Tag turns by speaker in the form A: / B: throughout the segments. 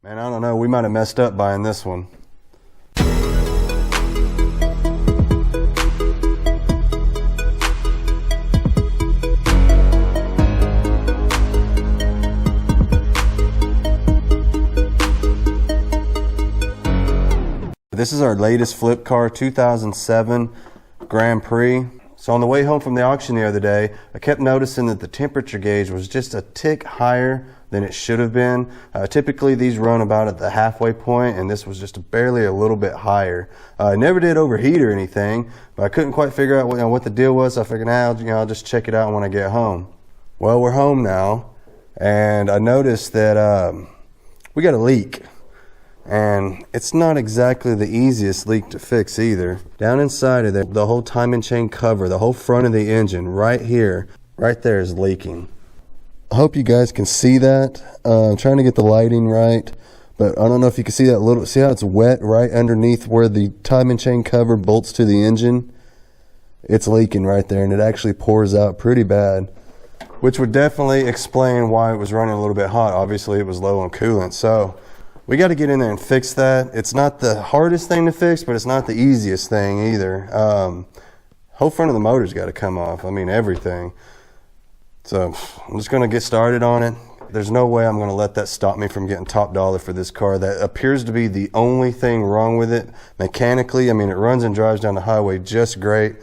A: Man, I don't know, we might have messed up buying this one. This is our latest flip car, 2007 Grand Prix. So on the way home from the auction the other day, I kept noticing that the temperature gauge was just a tick higher than it should have been. Typically these run about at the halfway point, and this was just barely a little bit higher. It never did overheat or anything, but I couldn't quite figure out what the deal was. So I figured, I'll just check it out when I get home. Well, we're home now, and I noticed that we got a leak. And it's not exactly the easiest leak to fix either. Down inside of there, the whole timing chain cover, the whole front of the engine right here, right there is leaking. I hope you guys can see that. I'm trying to get the lighting right, but I don't know if you can see that see how it's wet right underneath where the timing chain cover bolts to the engine? It's leaking right there, and it actually pours out pretty bad, which would definitely explain why it was running a little bit hot. Obviously it was low on coolant, so we got to get in there and fix that. It's not the hardest thing to fix, but it's not the easiest thing either. Whole front of the motor's got to come off. I mean, everything. So I'm just going to get started on it. There's no way I'm going to let that stop me from getting top dollar for this car. That appears to be the only thing wrong with it mechanically. I mean, it runs and drives down the highway just great.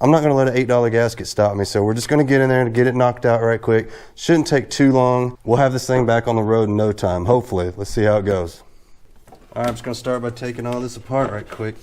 A: I'm not going to let an $8 gasket stop me, so we're just going to get in there and get it knocked out right quick. Shouldn't take too long. We'll have this thing back on the road in no time, hopefully. Let's see how it goes. All right, I'm just going to start by taking all this apart right quick.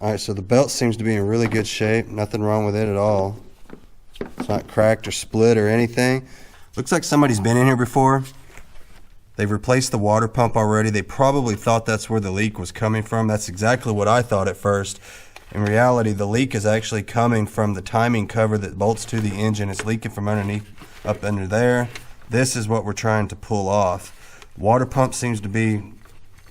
A: All right, so the belt seems to be in really good shape. Nothing wrong with it at all. It's not cracked or split or anything. Looks like somebody's been in here before. They've replaced the water pump already. They probably thought that's where the leak was coming from. That's exactly what I thought at first. In reality, the leak is actually coming from the timing cover that bolts to the engine. It's leaking from underneath up under there. This is what we're trying to pull off. Water pump seems to be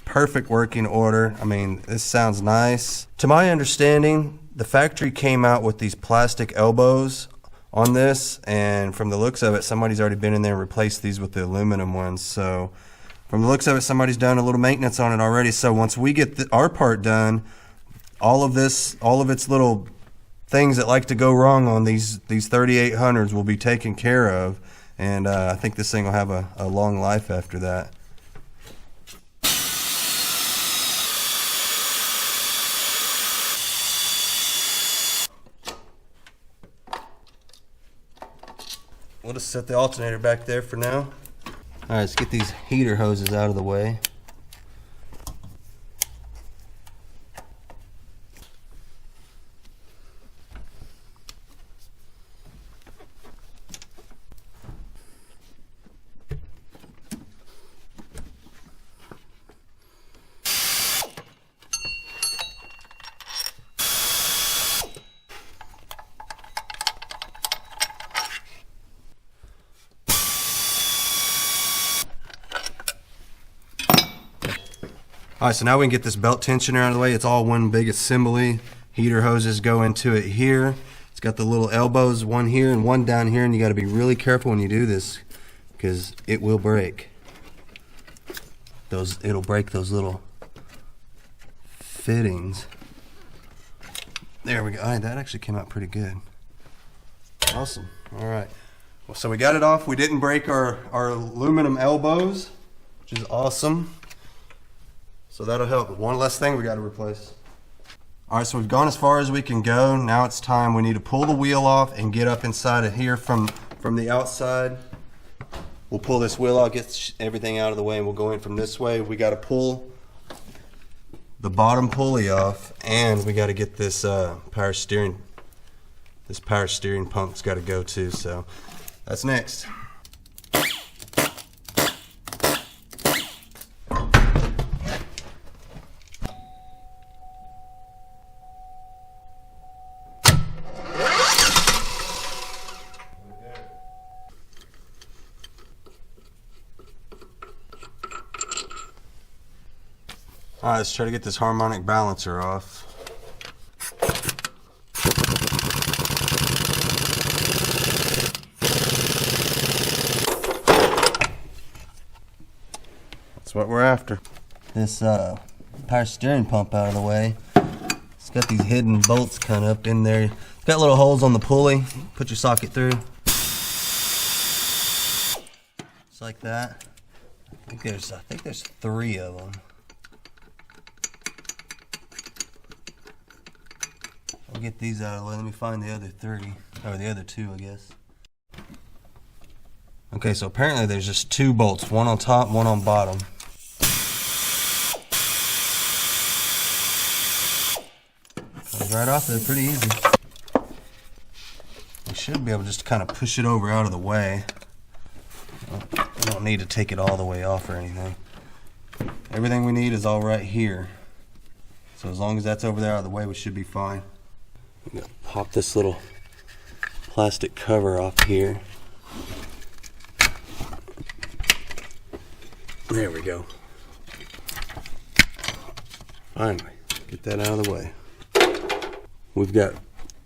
A: perfect working order. I mean, this sounds nice. To my understanding, the factory came out with these plastic elbows on this, and from the looks of it, somebody's already been in there and replaced these with the aluminum ones. So from the looks of it, somebody's done a little maintenance on it already. So once we get our part done, all of its little things that like to go wrong on these 3800s will be taken care of, and I think this thing will have a long life after that. We'll just set the alternator back there for now. All right, let's get these heater hoses out of the way. All right, so now we can get this belt tensioner out of the way. It's all one big assembly. Heater hoses go into it here. It's got the little elbows, one here and one down here, and you got to be really careful when you do this because it will break. It'll break those little fittings. There we go. All right, that actually came out pretty good. Awesome. All right. Well, so we got it off. We didn't break our aluminum elbows, which is awesome. So that'll help. One less thing we got to replace. All right, so we've gone as far as we can go. Now it's time. We need to pull the wheel off and get up inside of here from the outside. We'll pull this wheel out, get everything out of the way, and we'll go in from this way. We got to pull the bottom pulley off, and we got to get this power steering. This power steering pump's got to go too. So that's next. All right, let's try to get this harmonic balancer off. That's what we're after. This power steering pump out of the way. It's got these hidden bolts kind of up in there. It's got little holes on the pulley. Put your socket through. Just like that. I think there's 3 of them. I'll get these out of the way. Let me find the other 3, or the other 2, I guess. Okay, so apparently there's just 2 bolts, one on top, one on bottom. Comes right off there, pretty easy. We should be able to just kind of push it over out of the way. We don't need to take it all the way off or anything. Everything we need is all right here. So as long as that's over there out of the way, we should be fine. I'm gonna pop this little plastic cover off here. There we go. Finally, get that out of the way. We've got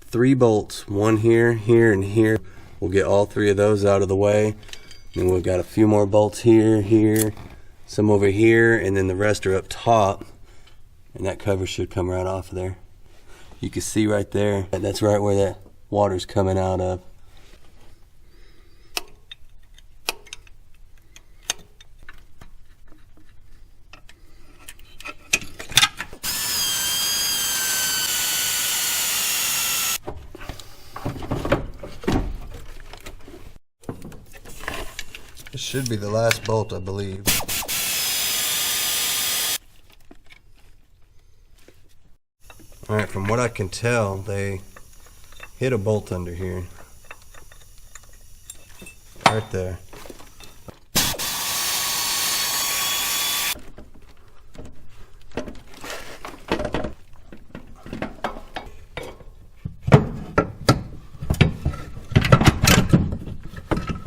A: 3 bolts, one here, here, and here. We'll get all 3 of those out of the way. Then we've got a few more bolts here, here, some over here, and then the rest are up top. And that cover should come right off of there. You can see right there, that's right where that water's coming out of. This should be the last bolt, I believe. Alright, from what I can tell, they hit a bolt under here. Right there.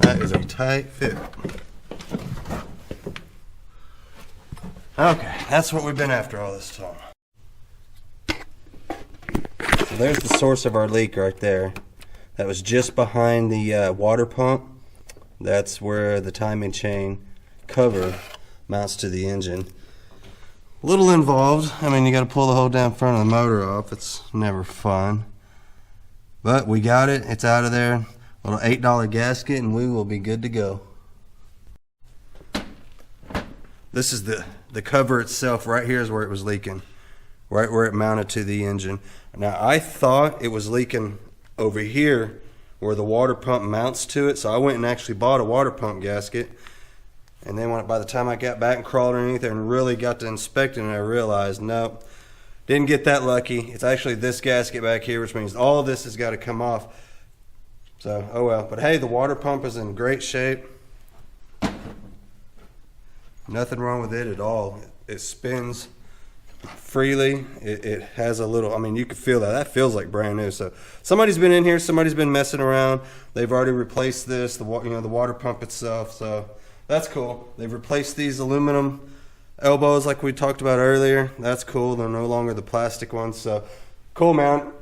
A: That is a tight fit. Okay, that's what we've been after all this time. So there's the source of our leak right there. That was just behind the water pump. That's where the timing chain cover mounts to the engine. A little involved. I mean, you got to pull the whole damn front of the motor off. It's never fun. But we got it. It's out of there. A little $8 gasket and we will be good to go. This is the cover itself. Right here is where it was leaking. Right where it mounted to the engine. Now I thought it was leaking over here where the water pump mounts to it. So I went and actually bought a water pump gasket. And then by the time I got back and crawled underneath there and really got to inspecting it, I realized, nope, didn't get that lucky. It's actually this gasket back here, which means all of this has got to come off. So, oh well. But hey, the water pump is in great shape. Nothing wrong with it at all. It spins freely. It has a little, I mean, you can feel that. That feels like brand new. So somebody's been in here. Somebody's been messing around. They've already replaced this, the water pump itself. So that's cool. They've replaced these aluminum elbows like we talked about earlier. That's cool. They're no longer the plastic ones. So cool, man.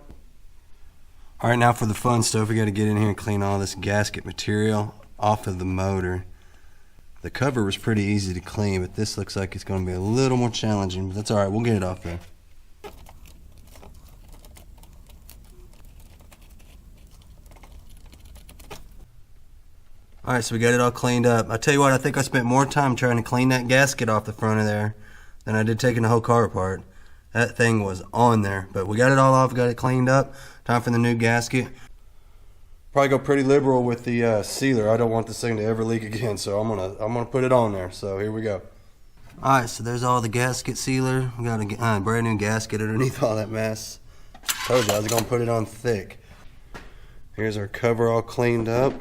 A: All right, now for the fun stuff. We got to get in here and clean all this gasket material off of the motor. The cover was pretty easy to clean, but this looks like it's going to be a little more challenging, but that's all right. We'll get it off there. All right, so we got it all cleaned up. I tell you what, I think I spent more time trying to clean that gasket off the front of there than I did taking the whole car apart. That thing was on there, but we got it all off, got it cleaned up. Time for the new gasket. Probably go pretty liberal with the sealer. I don't want this thing to ever leak again, so I'm gonna put it on there. So here we go. All right, so there's all the gasket sealer. We got a brand new gasket underneath all that mess. Told you I was gonna put it on thick. Here's our cover all cleaned up.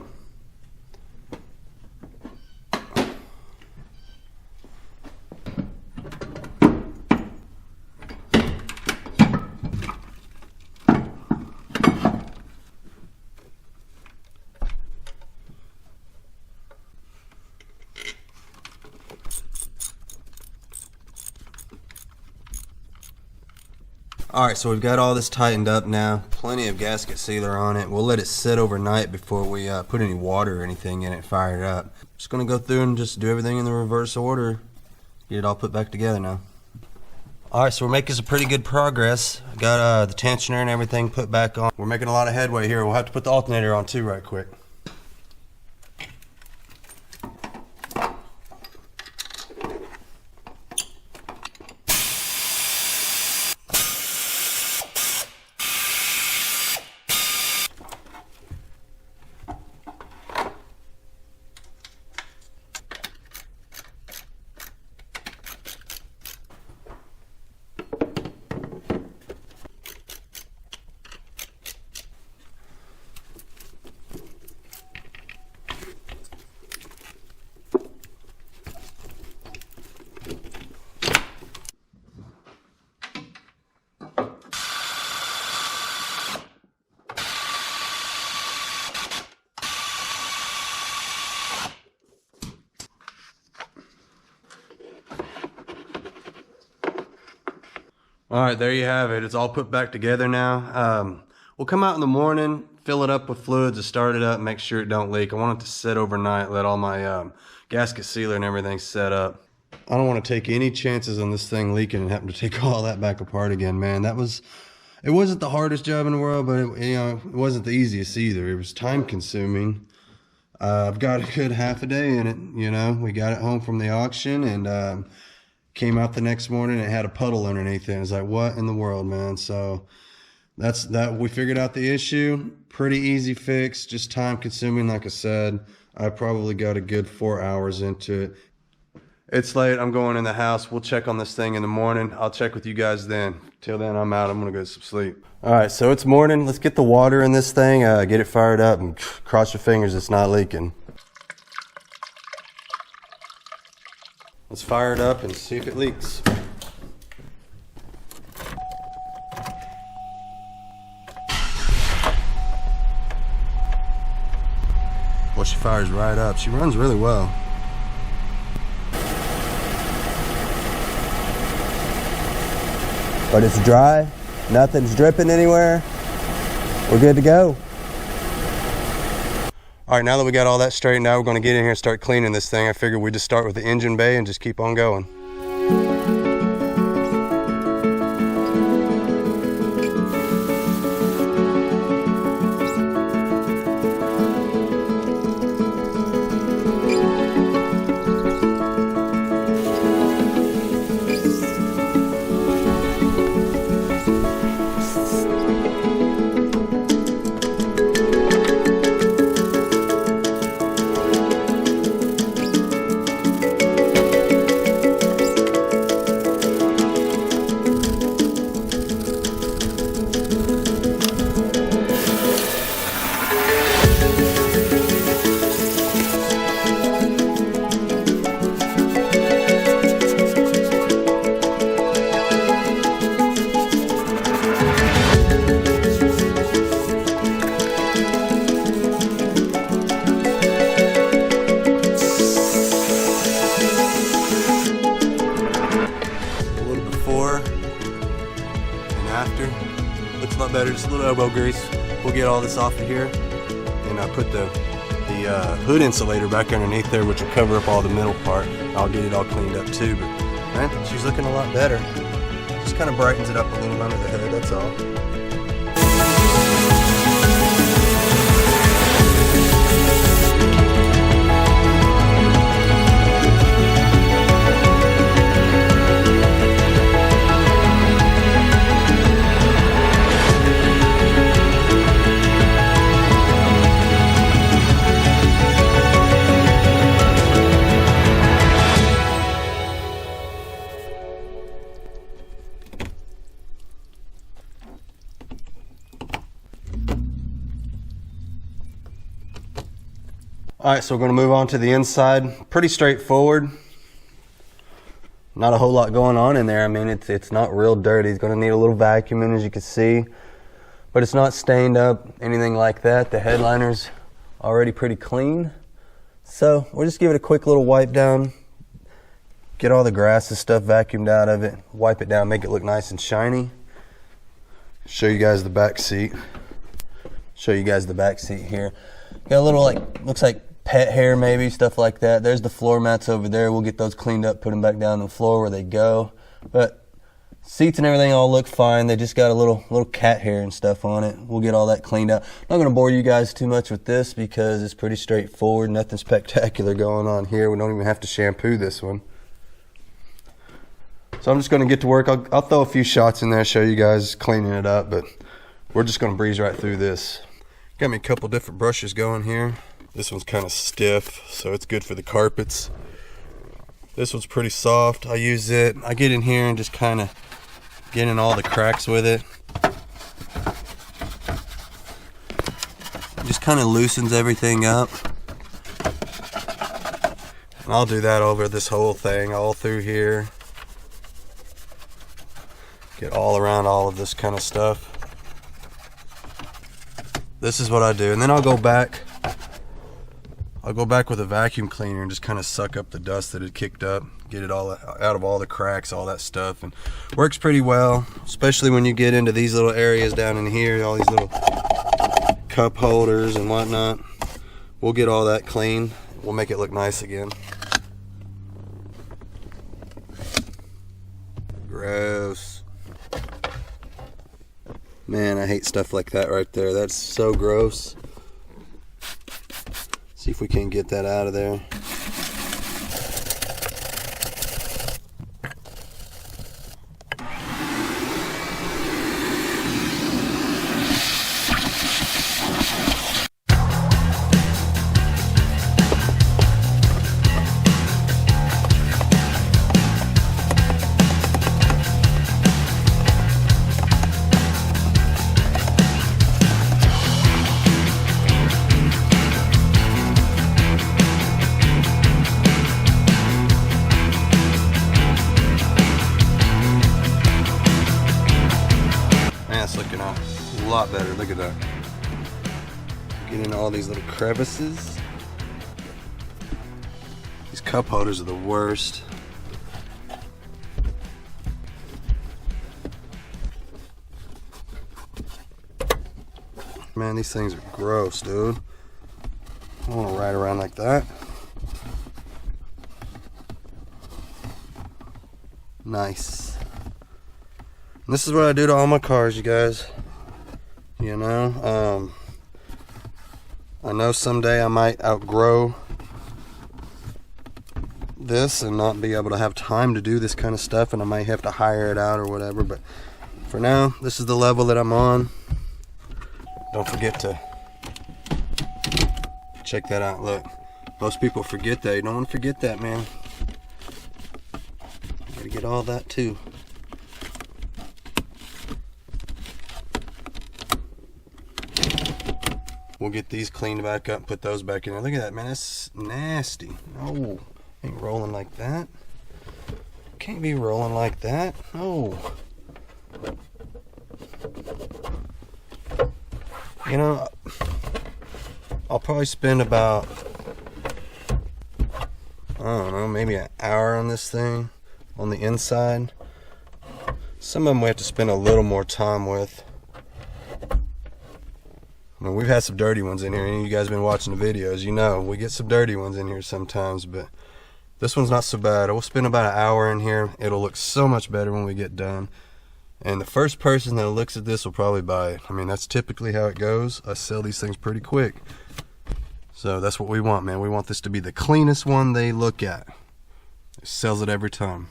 A: Alright, so we've got all this tightened up now. Plenty of gasket sealer on it. We'll let it sit overnight before we put any water or anything in it, fire it up. Just going to go through and just do everything in the reverse order. Get it all put back together now. Alright, so we're making some pretty good progress. Got the tensioner and everything put back on. We're making a lot of headway here. We'll have to put the alternator on too right quick. All right, there you have it. It's all put back together now. We'll come out in the morning, fill it up with fluids to start it up, make sure it don't leak. I want it to sit overnight, let all my gasket sealer and everything set up. I don't want to take any chances on this thing leaking and having to take all that back apart again, man. It wasn't the hardest job in the world, but it wasn't the easiest either. It was time consuming. I've got a good half a day in it, We got it home from the auction and came out the next morning and it had a puddle underneath it. It was like, what in the world, man? So that's that. We figured out the issue. Pretty easy fix, just time consuming. Like I said, I probably got a good 4 hours into it. It's late. I'm going in the house. We'll check on this thing in the morning. I'll check with you guys then. Till then, I'm out. I'm going to go to sleep. All right, so it's morning. Let's get the water in this thing, get it fired up, and cross your fingers it's not leaking. Let's fire it up and see if it leaks. Well, she fires right up. She runs really well. But it's dry. Nothing's dripping anywhere. We're good to go. All right, now that we got all that straightened out, we're going to get in here and start cleaning this thing. I figured we'd just start with the engine bay and just keep on going. Looks a lot better, just a little elbow grease. We'll get all this off of here and I put the hood insulator back underneath there, which will cover up all the middle part. I'll get it all cleaned up too, but man, she's looking a lot better. Just kind of brightens it up a little under the hood, that's all. All right, so we're going to move on to the inside. Pretty straightforward. Not a whole lot going on in there. I mean, it's not real dirty. It's going to need a little vacuuming, as you can see, but it's not stained up, anything like that. The headliner's already pretty clean. So we'll just give it a quick little wipe down, get all the grass and stuff vacuumed out of it, wipe it down, make it look nice and shiny. Show you guys the back seat. Here. Got a little, like, looks like pet hair maybe, stuff like that. There's the floor mats over there. We'll get those cleaned up, put them back down on the floor where they go. But seats and everything all look fine. They just got a little cat hair and stuff on it. We'll get all that cleaned up. I'm not going to bore you guys too much with this because it's pretty straightforward. Nothing spectacular going on here. We don't even have to shampoo this one. So I'm just going to get to work. I'll throw a few shots in there, show you guys cleaning it up, but we're just going to breeze right through this. Got me a couple different brushes going here. This one's kind of stiff, so it's good for the carpets. This one's pretty soft. I use it. I get in here and just kind of get in all the cracks with it. It just kind of loosens everything up. And I'll do that over this whole thing, all through here. Get all around all of this kind of stuff. This is what I do, and then I'll go back with a vacuum cleaner and just kind of suck up the dust that had kicked up, get it all out of all the cracks, all that stuff, and works pretty well, especially when you get into these little areas down in here, all these little cup holders and whatnot. We'll get all that clean. We'll make it look nice again. Gross. Man, I hate stuff like that right there. That's so gross. See if we can get that out of there. It's looking a lot better. Look at that. Get into all these little crevices. These cup holders are the worst. Man, these things are gross, dude. I don't want to ride around like that. Nice. And this is what I do to all my cars, you guys. You know, I know someday I might outgrow this and not be able to have time to do this kind of stuff, and I might have to hire it out or whatever, but for now, this is the level that I'm on. Don't forget to check that out. Look, most people forget that. You don't want to forget that, man. You gotta get all that too. We'll get these cleaned back up and put those back in there. Look at that, man. That's nasty. No, ain't rolling like that. Can't be rolling like that. No. You know, I'll probably spend about, I don't know, maybe an hour on this thing on the inside. Some of them we have to spend a little more time with. I mean, we've had some dirty ones in here. Any of you guys been watching the videos, you know we get some dirty ones in here sometimes, but this one's not so bad. We'll spend about an hour in here. It'll look so much better when we get done. And the first person that looks at this will probably buy it. I mean, that's typically how it goes. I sell these things pretty quick. So that's what we want, man. We want this to be the cleanest one they look at. It sells it every time.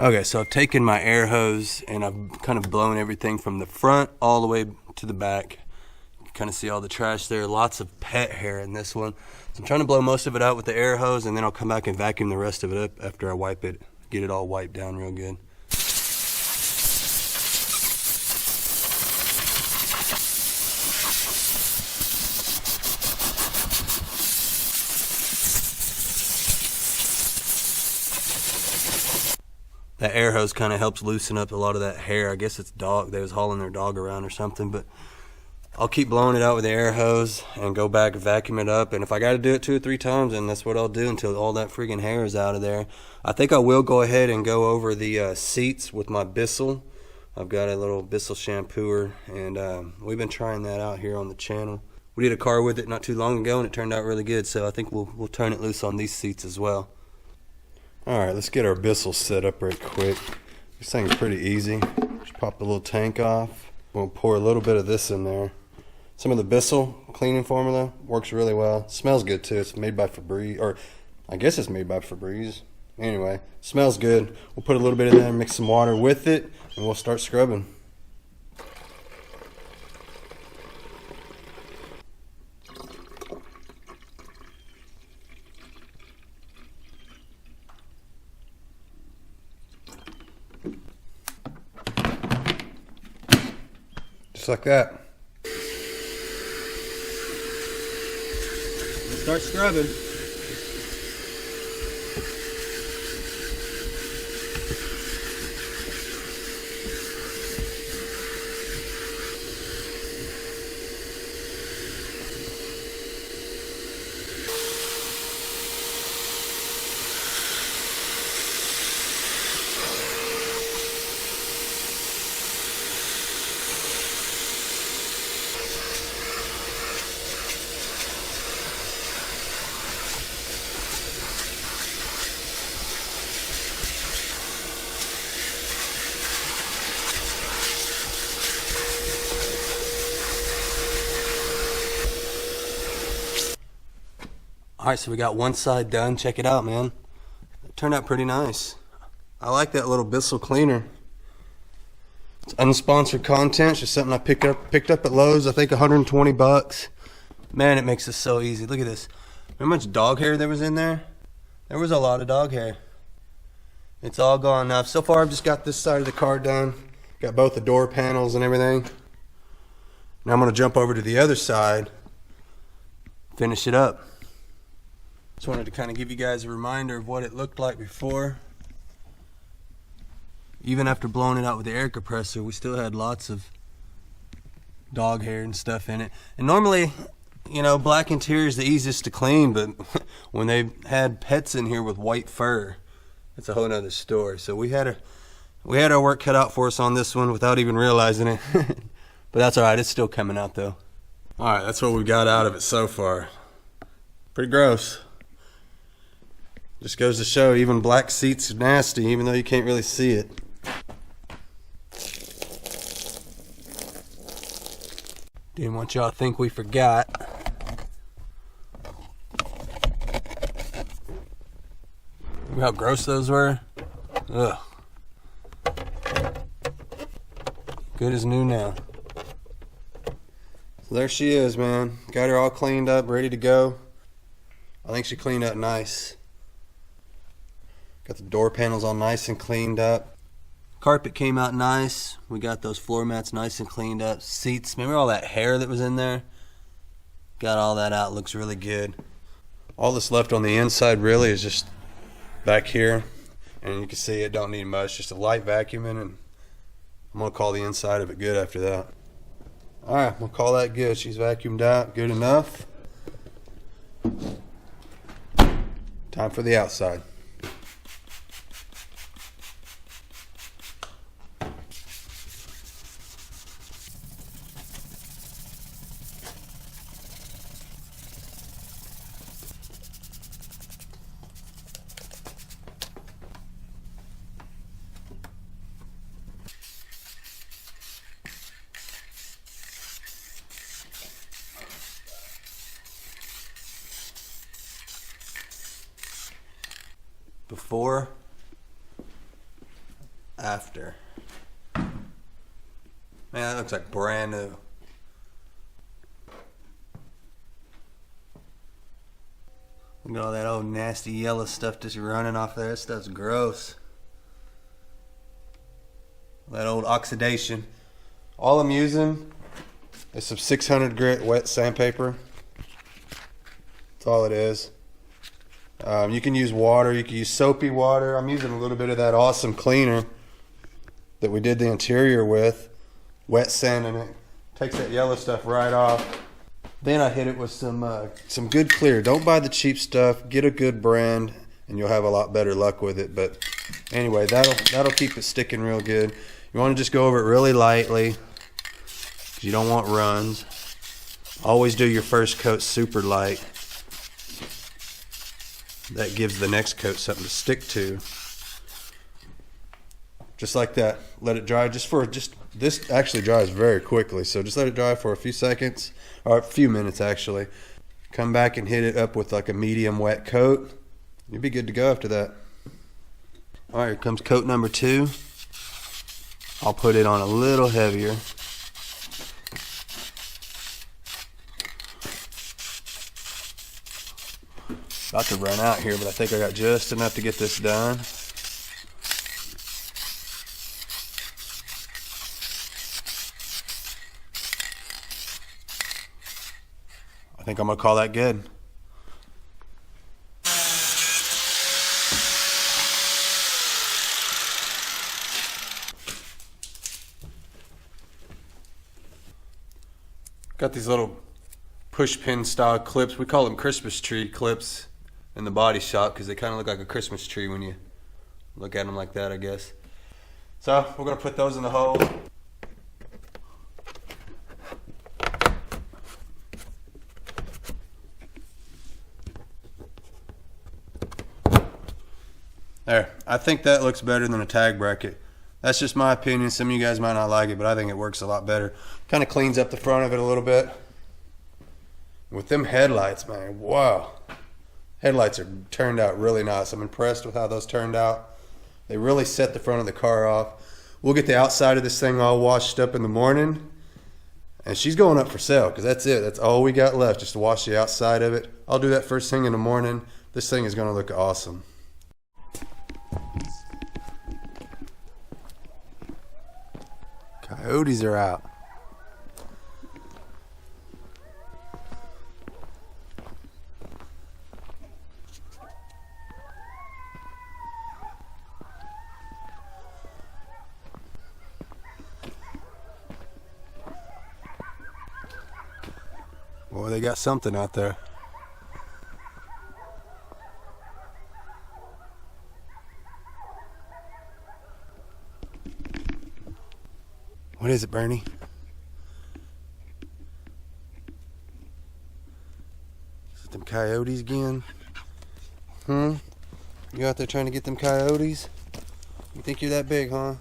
A: Okay, so I've taken my air hose and I've kind of blown everything from the front all the way to the back. Kind of see all the trash there. Lots of pet hair in this one. So I'm trying to blow most of it out with the air hose, and then I'll come back and vacuum the rest of it up after I wipe it, get it all wiped down real good. That air hose kind of helps loosen up a lot of that hair. I guess it's dog. They was hauling their dog around or something, but I'll keep blowing it out with the air hose and go back and vacuum it up. And if I got to do it 2 or 3 times, then that's what I'll do until all that freaking hair is out of there. I think I will go ahead and go over the seats with my Bissell. I've got a little Bissell shampooer, and we've been trying that out here on the channel. We did a car with it not too long ago, and it turned out really good. So I think we'll turn it loose on these seats as well. All right, let's get our Bissell set up right quick. This thing's pretty easy. Just pop the little tank off. We'll pour a little bit of this in there. Some of the Bissell cleaning formula works really well. Smells good too. It's made by Febreze, or I guess it's made by Febreze. Anyway, smells good. We'll put a little bit in there, mix some water with it, and we'll start scrubbing. Just like that. Let's start scrubbing. Alright, so we got one side done. Check it out, man. It turned out pretty nice. I like that little Bissell cleaner. It's unsponsored content. It's just something I picked up at Lowe's. I think 120 bucks. Man, it makes this so easy. Look at this. Remember how much dog hair there was in there? There was a lot of dog hair. It's all gone now. So far, I've just got this side of the car done. Got both the door panels and everything. Now I'm going to jump over to the other side. Finish it up. Just wanted to kind of give you guys a reminder of what it looked like before. Even after blowing it out with the air compressor, we still had lots of dog hair and stuff in it. And normally, you know, black interior is the easiest to clean, but when they had pets in here with white fur, it's a whole nother story. So we had our work cut out for us on this one without even realizing it. But that's all right. It's still coming out though. All right, that's what we got out of it so far. Pretty gross. Just goes to show, even black seats are nasty, even though you can't really see it. Didn't want y'all to think we forgot. Remember how gross those were? Ugh. Good as new now. So there she is, man. Got her all cleaned up, ready to go. I think she cleaned up nice. Got the door panels all nice and cleaned up. Carpet came out nice. We got those floor mats nice and cleaned up. Seats, remember all that hair that was in there? Got all that out, looks really good. All that's left on the inside really is just back here. And you can see it don't need much, just a light vacuuming, and I'm gonna call the inside of it good after that. Alright, we'll call that good. She's vacuumed out, good enough. Time for the outside. Before, after. Man, that looks like brand new. Look at all that old nasty yellow stuff just running off there. That stuff's gross. That old oxidation. All I'm using is some 600 grit wet sandpaper. That's all it is. You can use water. You can use soapy water. I'm using a little bit of that awesome cleaner that we did the interior with. Wet sanding it. Takes that yellow stuff right off. Then I hit it with some good clear. Don't buy the cheap stuff. Get a good brand, and you'll have a lot better luck with it. But anyway, that'll keep it sticking real good. You want to just go over it really lightly, because you don't want runs. Always do your first coat super light. That gives the next coat something to stick to. Just like that. Let it dry this actually dries very quickly, so just let it dry for a few seconds, or a few minutes actually. Come back and hit it up with like a medium wet coat. You'll be good to go after that. All right, here comes coat number 2. I'll put it on a little heavier. About to run out here, but I think I got just enough to get this done. I think I'm gonna call that good. Got these little push pin style clips. We call them Christmas tree clips in the body shop because they kind of look like a Christmas tree when you look at them like that, I guess. So we're gonna put those in the hole. There, I think that looks better than a tag bracket. That's just my opinion. Some of you guys might not like it, but I think it works a lot better. Kind of cleans up the front of it a little bit. With them headlights, man, wow. Headlights are turned out really nice. I'm impressed with how those turned out. They really set the front of the car off. We'll get the outside of this thing all washed up in the morning. And she's going up for sale because that's it. That's all we got left, just to wash the outside of it. I'll do that first thing in the morning. This thing is going to look awesome. Coyotes are out. Boy, they got something out there. What is it, Bernie? Is it them coyotes again? You out there trying to get them coyotes? You think you're that big, huh?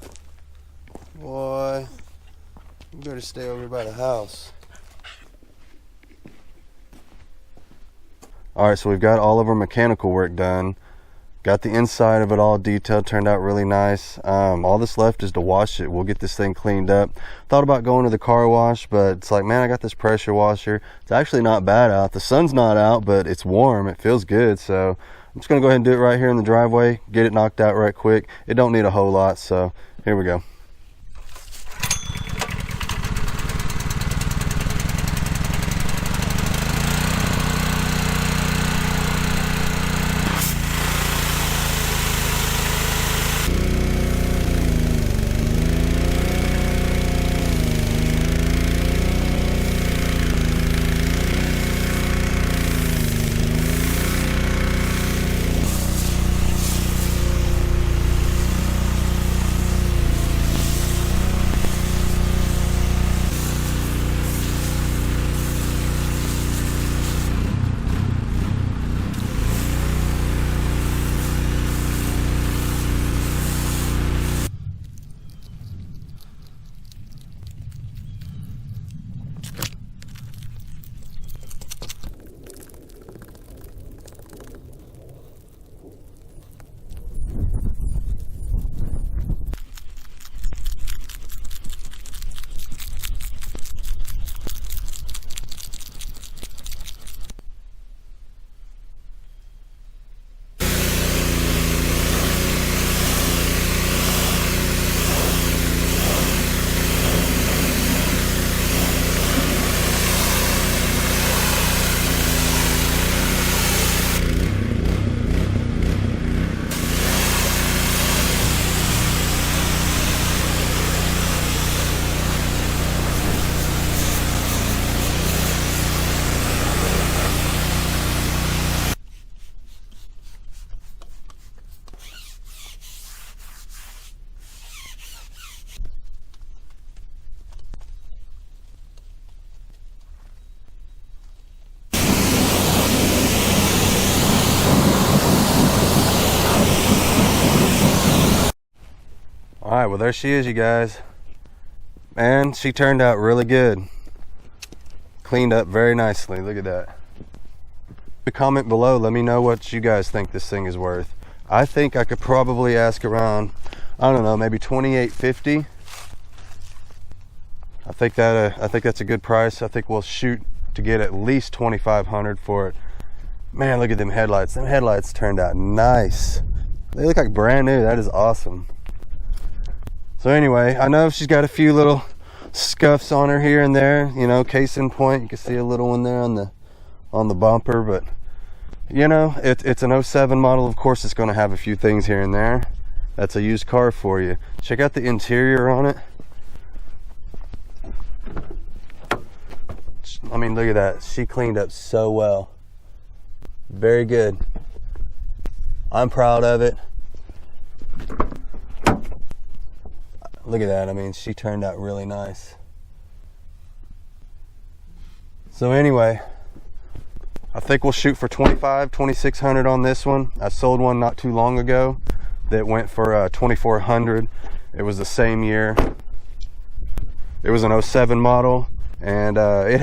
A: Boy, you better stay over by the house. Alright, so we've got all of our mechanical work done. Got the inside of it all detailed, turned out really nice. All that's left is to wash it. We'll get this thing cleaned up. Thought about going to the car wash, but it's like, man, I got this pressure washer. It's actually not bad out. The sun's not out, but it's warm. It feels good. So I'm just gonna go ahead and do it right here in the driveway, get it knocked out right quick. It don't need a whole lot, so here we go. All right, well, there she is, you guys. Man, she turned out really good. Cleaned up very nicely. Look at that. Comment below, let me know what you guys think this thing is worth. I think I could probably ask around, I don't know, maybe $28.50. I think that's a good price. I think we'll shoot to get at least $2,500 for it. Man, look at them headlights. Them headlights turned out nice. They look like brand new. That is awesome. So anyway, I know she's got a few little scuffs on her here and there, you know, case in point, you can see a little one there on the bumper, but you know, it's an 07 model. Of course it's going to have a few things here and there. That's a used car for you. Check out the interior on it. I mean, look at that. She cleaned up so well. Very good. I'm proud of it. Look at that. I mean, she turned out really nice. So anyway, I think we'll shoot for $2,600 on this one. I sold one not too long ago that went for $2,400. It was the same year. It was an 07 model, and it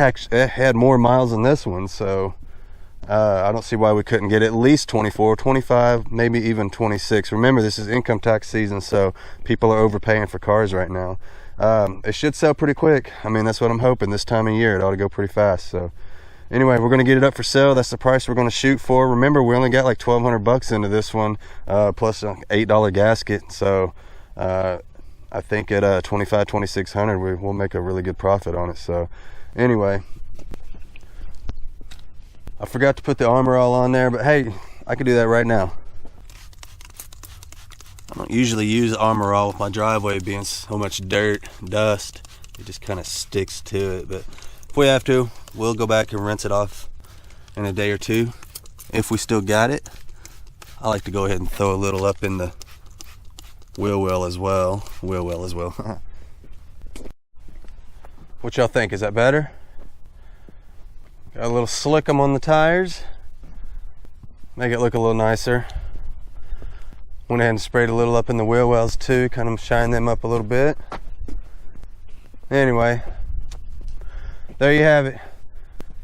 A: had more miles than this one, so I don't see why we couldn't get at least 24, 25, maybe even 26. Remember, this is income tax season, so people are overpaying for cars right now. It should sell pretty quick. I mean, that's what I'm hoping. This time of year, it ought to go pretty fast. So anyway, we're going to get it up for sale. That's the price we're going to shoot for. Remember, we only got like $1,200 into this one, plus an $8 gasket. So I think at $2,500, $2,600, we'll make a really good profit on it. So anyway, I forgot to put the armor all on there, but hey, I can do that right now. I don't usually use armor all with my driveway being so much dirt, dust. It just kind of sticks to it, but if we have to, we'll go back and rinse it off in a day or two if we still got it. I like to go ahead and throw a little up in the wheel well as well. What y'all think? Is that better? Got a little slickum on the tires. Make it look a little nicer. Went ahead and sprayed a little up in the wheel wells too, kind of shine them up a little bit. Anyway, there you have it.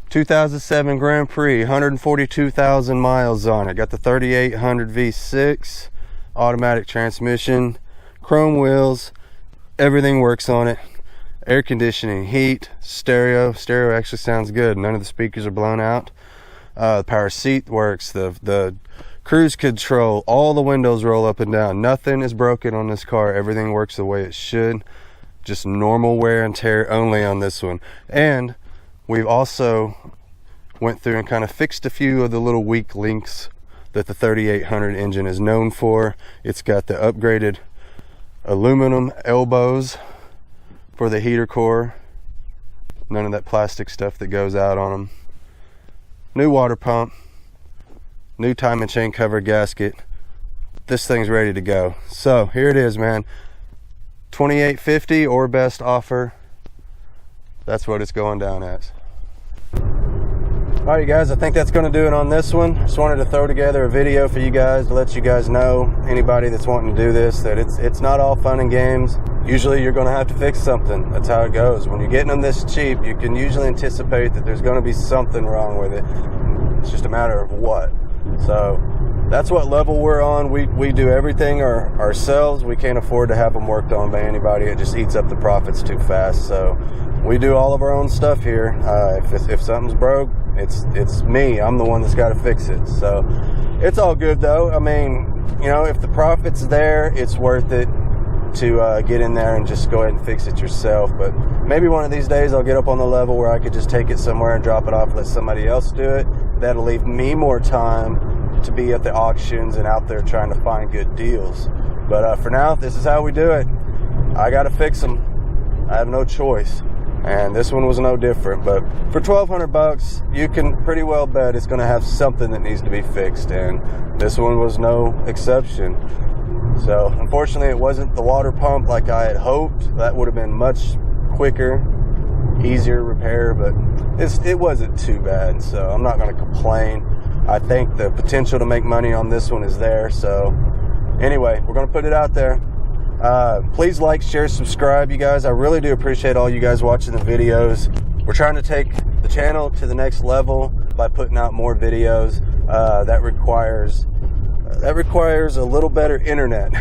A: 2007 Grand Prix, 142,000 miles on it. Got the 3800 V6, automatic transmission, chrome wheels, everything works on it. Air conditioning, heat, stereo actually sounds good. None of the speakers are blown out. The power seat works, the cruise control, all the windows roll up and down. Nothing is broken on this car. Everything works the way it should. Just normal wear and tear only on this one. And we've also went through and kind of fixed a few of the little weak links that the 3800 engine is known for. It's got the upgraded aluminum elbows for the heater core. None of that plastic stuff that goes out on them. New water pump. New time and chain cover gasket. This thing's ready to go. So here it is, man. $2,850 or best offer. That's what it's going down as. All right, you guys, I think that's going to do it on this one. Just wanted to throw together a video for you guys to let you guys know, anybody that's wanting to do this, that it's not all fun and games. Usually you're going to have to fix something. That's how it goes. When you're getting them this cheap, you can usually anticipate that there's going to be something wrong with it. It's just a matter of what. So that's what level we're on. We do everything ourselves. We can't afford to have them worked on by anybody. It just eats up the profits too fast. So we do all of our own stuff here. If something's broke, it's me. I'm the one that's got to fix it. So it's all good though. I mean, you know, if the profit's there, it's worth it to get in there and just go ahead and fix it yourself. But maybe one of these days I'll get up on the level where I could just take it somewhere and drop it off, let somebody else do it. That'll leave me more time to be at the auctions and out there trying to find good deals. But for now, this is how we do it. I gotta fix them. I have no choice. And this one was no different. But for $1,200, you can pretty well bet it's gonna have something that needs to be fixed. And this one was no exception. So unfortunately, it wasn't the water pump like I had hoped. That would have been much quicker, easier repair, but it wasn't too bad. So I'm not gonna complain. I think the potential to make money on this one is there. So anyway, we're gonna put it out there. Please like, share, subscribe, you guys. I really do appreciate all you guys watching the videos. We're trying to take the channel to the next level by putting out more videos. That requires a little better internet.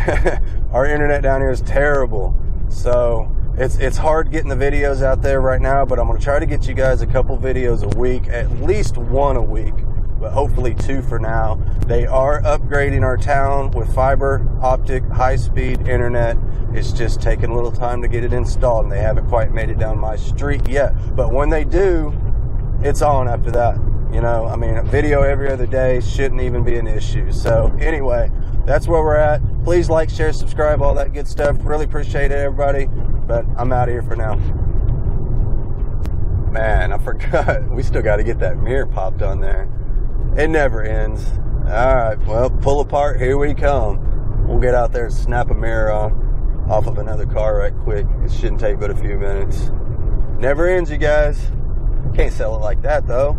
A: Our internet down here is terrible, so it's hard getting the videos out there right now, but I'm going to try to get you guys a couple videos a week, at least one a week, but hopefully 2 for now. They are upgrading our town with fiber optic high-speed internet. It's just taking a little time to get it installed, and they haven't quite made it down my street yet, but when they do, it's on after that. You know, I mean, a video every other day shouldn't even be an issue. So anyway, that's where we're at. Please like, share, subscribe, all that good stuff. Really appreciate it, everybody. But I'm out of here for now. Man, I forgot. We still got to get that mirror popped on there. It never ends. All right, well, pull apart. Here we come. We'll get out there and snap a mirror off of another car right quick. It shouldn't take but a few minutes. Never ends, you guys. Can't sell it like that, though.